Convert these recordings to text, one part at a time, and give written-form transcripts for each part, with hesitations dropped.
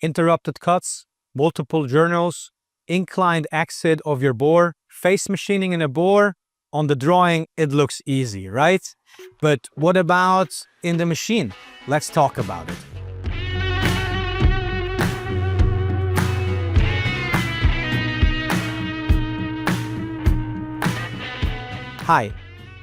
interrupted cuts, multiple journals, inclined exit of your bore, face machining in a bore. On the drawing, it looks easy, right? But what about in the machine? Let's talk about it. Hi,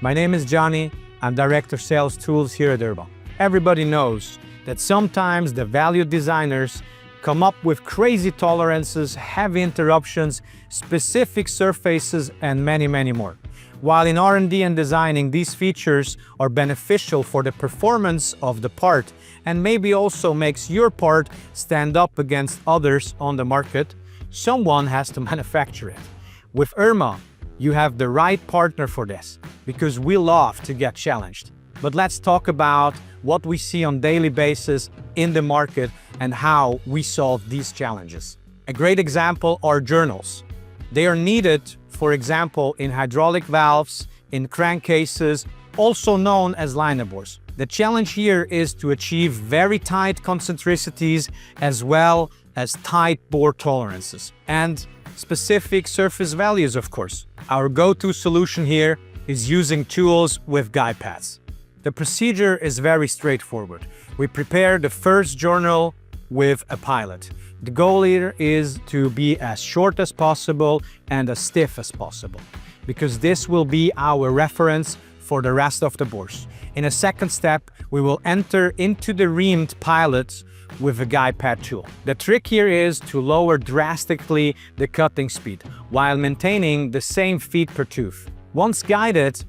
my name is Johnny. I'm Director Sales Tools here at Urma. Everybody knows that sometimes the value designers come up with crazy tolerances, heavy interruptions, specific surfaces, and many more. While in R&D and designing, these features are beneficial for the performance of the part and maybe also makes your part stand up against others on the market, someone has to manufacture it. With Urma, you have the right partner for this, because we love to get challenged. But let's talk about what we see on a daily basis in the market and how we solve these challenges. A great example are journals. They are needed, for example, in hydraulic valves, in crankcases, also known as liner bores. The challenge here is to achieve very tight concentricities as well as tight bore tolerances and specific surface values, of course. Our go-to solution here is using tools with guide pads. The procedure is very straightforward. We prepare the first journal with a pilot. The goal here is to be as short as possible and as stiff as possible, because this will be our reference for the rest of the bores. In a second step, we will enter into the reamed pilot with a guide pad tool. The trick here is to lower drastically the cutting speed while maintaining the same feet per tooth. Once guided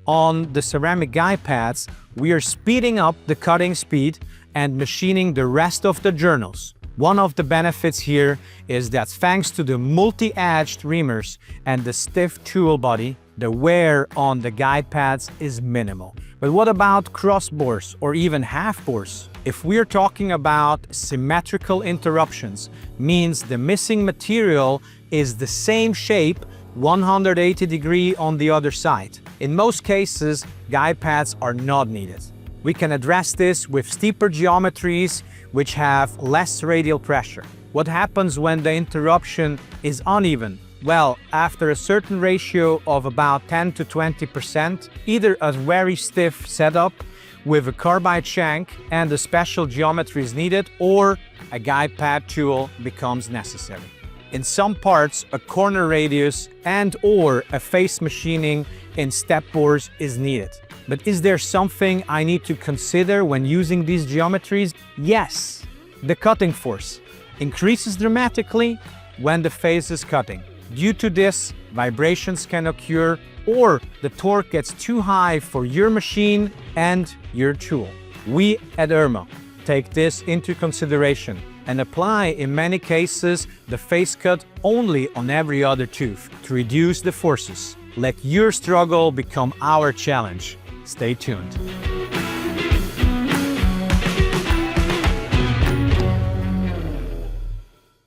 on the ceramic guide pads, we are speeding up the cutting speed and machining the rest of the journals. One of the benefits here is that thanks to the multi-edged reamers and the stiff tool body, the wear on the guide pads is minimal. But what about cross bores or even half bores? If we're talking about symmetrical interruptions, means the missing material is the same shape 180 degrees on the other side. In most cases, guide pads are not needed. We can address this with steeper geometries which have less radial pressure. What happens when the interruption is uneven? Well, after a certain ratio of about 10 to 20%, either a very stiff setup with a carbide shank and a special geometry is needed, or a guide pad tool becomes necessary. In some parts, a corner radius and/or a face machining in step bores is needed. But is there something I need to consider when using these geometries? Yes, the cutting force increases dramatically when the face is cutting. Due to this, vibrations can occur or the torque gets too high for your machine and your tool. We at Urma take this into consideration and apply, in many cases, the face cut only on every other tooth to reduce the forces. Let your struggle become our challenge. Stay tuned.